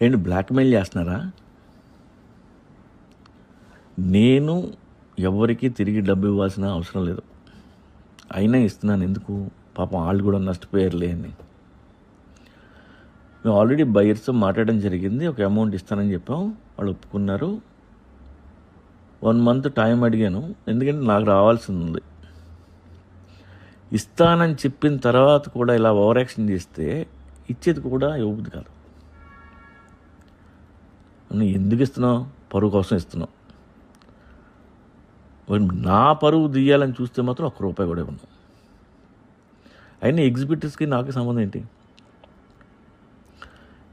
ఏంటి బ్లాక్మెయిల్ చేస్తున్నారా? నేను ఎవరికి తిరిగి డబ్బు ఇవ్వాల్సిన అవసరం లేదు. అయినా ఇస్తున్నాను. ఎందుకు? పాపం వాళ్ళు కూడా నష్టపోయారులే అని. మేము ఆల్రెడీ బయర్స్తో మాట్లాడడం జరిగింది. ఒక అమౌంట్ ఇస్తానని చెప్పాం. వాళ్ళు ఒప్పుకున్నారు. 1 month టైం అడిగాను. ఎందుకంటే నాకు రావాల్సింది ఉంది. ఇస్తానని చెప్పిన తర్వాత కూడా ఇలా ఓవర్ యాక్షన్ చేస్తే ఇచ్చేది కూడా ఇవ్వదు కాదు. నువ్వు ఎందుకు ఇస్తున్నావు? పరువు కోసం ఇస్తున్నావు. నా పరువు తీయాలని చూస్తే మాత్రం ₹1 కూడా ఇవ్వను. అయినా ఎగ్జిబిటర్స్కి నాకు సంబంధం ఏంటి?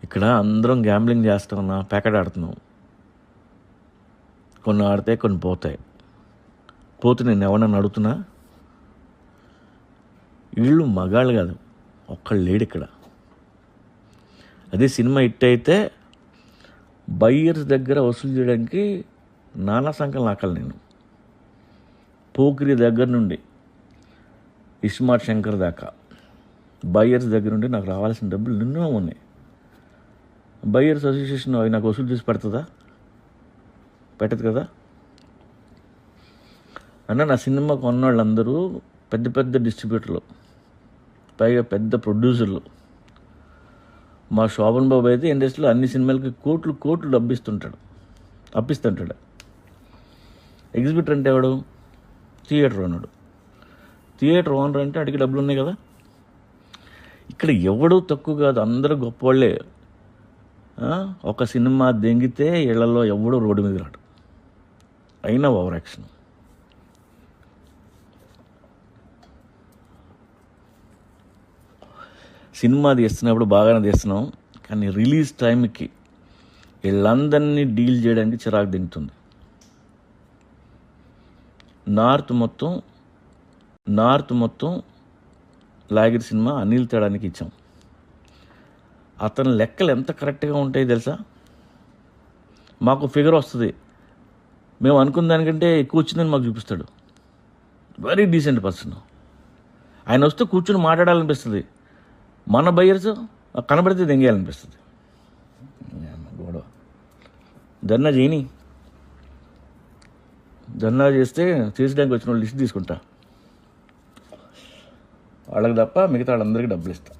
ఇక్కడ అందరం గ్యాంబ్లింగ్ చేస్తామన్నా, ప్యాకెట్ ఆడుతున్నాం. కొన్ని ఆడితే కొన్ని పోతాయి. పోతే నేను ఎవరన్నా అడుగుతున్నా? వీళ్ళు మగాళ్ళు కాదు, ఒక్కళ్ళు లేడు ఇక్కడ. అదే సినిమా హిట్ అయితే బయ్యర్స్ దగ్గర వసూలు చేయడానికి నానా సంఖ్యలు నాకలు. నేను పోకిరి దగ్గర నుండి ఇస్మార్ట్ శంకర్ దాకా బయ్యర్స్ దగ్గర నుండి నాకు రావాల్సిన డబ్బులు నిన్నో ఉన్నాయి. బయ్యర్స్ అసోసియేషన్ అవి నాకు వసూలు చేసి పెడుతుందా? పెట్టదు కదా. అన్న, నా సినిమా కొన్న వాళ్ళందరూ పెద్ద పెద్ద డిస్ట్రిబ్యూటర్లు, పైగా పెద్ద ప్రొడ్యూసర్లు. మా శోభన్ బాబు అయితే ఇండస్ట్రీలో అన్ని సినిమాలకి కోట్లు డబ్బిస్తుంటాడు, అప్పిస్తుంటాడు. ఎగ్జిబిటర్ అంటే ఎవడు? Theatre owner. థియేటర్ ఓనర్ అంటే అడిగి డబ్బులు ఉన్నాయి కదా. ఇక్కడ ఎవడు తక్కువ కాదు, అందరూ గొప్పవాళ్ళే. ఒక సినిమా దెంగితే ఇళ్లలో ఎవడో రోడ్డు మీద రాడు. అయినా ఓవర్ యాక్షన్. సినిమా తీస్తున్నప్పుడు బాగానే తీస్తున్నాం, కానీ రిలీజ్ టైంకి వీళ్ళందరినీ డీల్ చేయడానికి చిరాకు దింగుతుంది. నార్త్ మొత్తం లాగిరి సినిమా అనిల్ తేడానికి ఇచ్చాం. అతని లెక్కలు ఎంత కరెక్ట్గా ఉంటాయి తెలుసా? మాకు ఫిగర్ వస్తుంది, మేము అనుకున్న దానికంటే ఎక్కువ వచ్చిందని మాకు చూపిస్తాడు. Very decent person. ఆయన వస్తే కూర్చొని మాట్లాడాలనిపిస్తుంది. మన బయ్యర్స్ కనబడితే దెంగేయాలనిపిస్తుంది. గొడవ ధర్నా చేయని, ధర్నా చేస్తే చేసడానికి వచ్చిన వాళ్ళు లిస్ట్ తీసుకుంటా, వాళ్ళకి తప్ప మిగతా వాళ్ళందరికీ డబ్బులు ఇస్తా.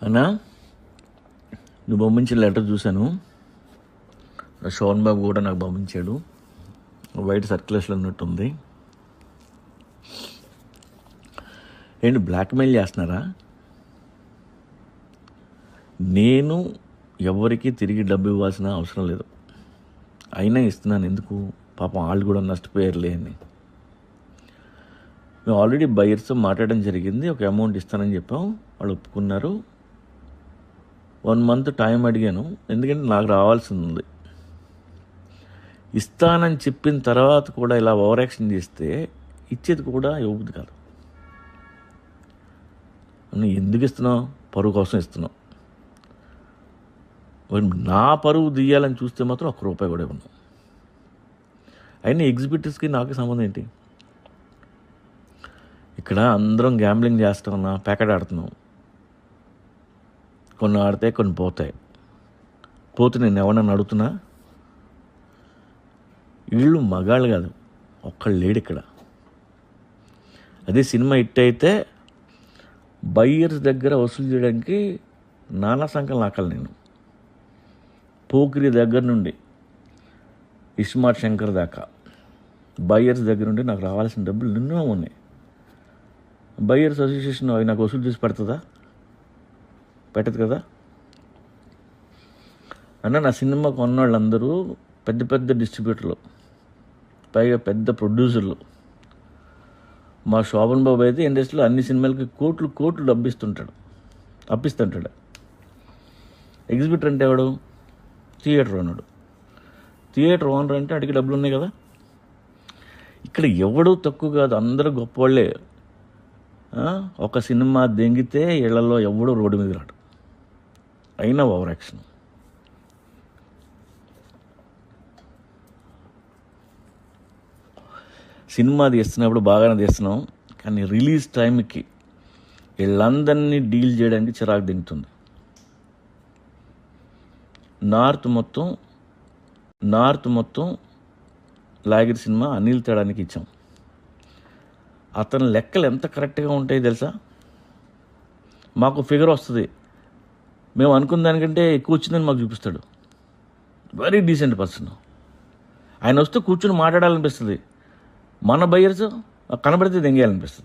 అన్నా, నువ్వు పంపించిన లెటర్ చూశాను. శోభన్ బాబు కూడా నాకు పంపించాడు. వైట్ సర్క్యులేషన్ ఉన్నట్టుంది. ఏంటి బ్లాక్మెయిల్ చేస్తున్నారా? నేను ఎవరికి తిరిగి డబ్బు ఇవ్వాల్సిన అవసరం లేదు. అయినా ఇస్తున్నాను. ఎందుకు? పాపం వాళ్ళు కూడా నష్టపోయారులే అని. మేము ఆల్రెడీ బయర్స్తో మాట్లాడడం జరిగింది. ఒక అమౌంట్ ఇస్తానని చెప్పాం. వాళ్ళు ఒప్పుకున్నారు. 1 month టైం అడిగాను. ఎందుకంటే నాకు రావాల్సింది ఉంది. ఇస్తానని చెప్పిన తర్వాత కూడా ఇలా ఓవర్ యాక్షన్ చేస్తే ఇచ్చేది కూడా ఇవ్వదు కాదు. నువ్వు ఎందుకు ఇస్తున్నావు? పరువు కోసం ఇస్తున్నావు. నా పరువు తీయాలని చూస్తే మాత్రం ₹1 కూడా ఇవ్వను. అయినా ఎగ్జిబిటర్స్కి నాకు సంబంధం ఏంటి? ఇక్కడ అందరం గ్యాంబ్లింగ్ చేస్తామన్నా, ప్యాకెట్ ఆడుతున్నాం. కొన్ని ఆడితే కొన్ని పోతాయి. పోతే నేను ఎవరన్నా అడుగుతున్నా? వీళ్ళు మగాళ్ళు కాదు, ఒక్కళ్ళు లేడు ఇక్కడ. అదే సినిమా హిట్ అయితే బయ్యర్స్ దగ్గర వసూలు చేయడానికి నానా సంఖ్యలు నాకలు. నేను పోకిరి దగ్గర నుండి ఇస్మార్ట్ శంకర్ దాకా బయ్యర్స్ దగ్గర నుండి నాకు రావాల్సిన డబ్బులు నిన్నో ఉన్నాయి. బయ్యర్స్ అసోసియేషన్ అవి నాకు వసూలు చేసి పెడుతుందా? పెట్టదు కదా. అన్న, నా సినిమా కొన్న వాళ్ళందరూ పెద్ద పెద్ద డిస్ట్రిబ్యూటర్లు, పైగా పెద్ద ప్రొడ్యూసర్లు. మా శోభన్ బాబు అయితే ఇండస్ట్రీలో అన్ని సినిమాలకి కోట్లు అప్పిస్తుంటాడు. ఎగ్జిబిటర్ అంటే ఎవడు? Theatre owner. థియేటర్ ఓనర్ అంటే అడిగి డబ్బులు ఉన్నాయి కదా. ఇక్కడ ఎవడు తక్కువ కాదు, అందరూ గొప్పవాళ్ళే. ఒక సినిమా దెంగితే ఇళ్లలో ఎవడో రోడ్డు మీద రాడు. అయినా ఓవర్ యాక్షన్. సినిమా తీస్తున్నప్పుడు బాగానే తీస్తున్నాం, కానీ రిలీజ్ టైంకి వీళ్ళందరినీ డీల్ చేయడానికి చిరాకు దింగుతుంది. నార్త్ మొత్తం లాగిరి సినిమా అనిల్ తేడానికి ఇచ్చాం. అతని లెక్కలు ఎంత కరెక్ట్గా ఉంటాయి తెలుసా? మాకు ఫిగర్ వస్తుంది, మేము అనుకున్న దానికంటే ఎక్కువ వచ్చిందని మాకు చూపిస్తాడు. Very decent person. ఆయన వస్తే కూర్చొని మాట్లాడాలనిపిస్తుంది. మన బయ్యర్స్ కనబడితే దెంగేయాలనిపిస్తుంది.